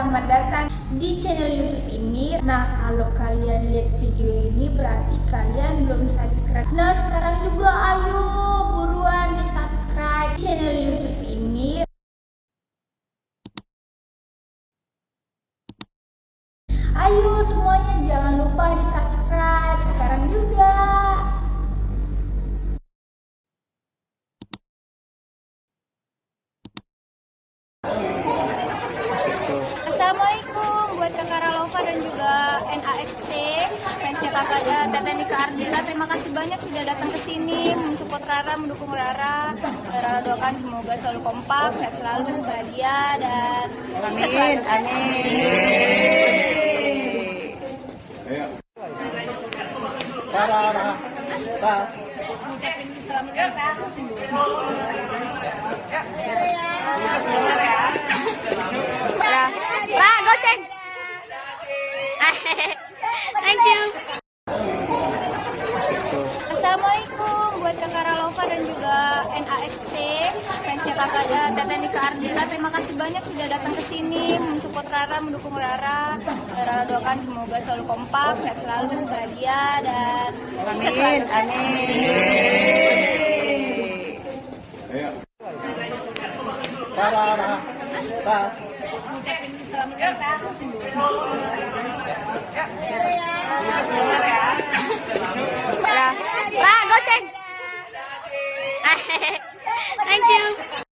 selamat datang di channel YouTube ini. Nah, kalau kalian lihat video ini berarti kalian belum subscribe. Nah, sekarang juga ayo buruan di subscribe channel YouTube ini. Ayo semuanya jangan lupa di subscribe sekarang juga. Assalamualaikum buat Kakak Ralova dan juga NAFC, fansnya Kakak Tete Nika Ardila. Terima kasih banyak sudah datang ke sini mensupport Rara, mendukung Rara. Rara doakan semoga selalu kompak, sehat selalu, bahagia dan sukses selalu. Amin. Rara. Goceng. Thank you. Assalamualaikum buat Kakak Ralova dan juga NAFC, fansnya Kakak Tete Nika Ardila. Terima kasih banyak sudah datang ke sini mensupport Rara, mendukung Rara. Rara doakan semoga selalu kompak, sehat selalu, bahagia dan sukses selalu. Amin. Rara. Goceng. Thank you.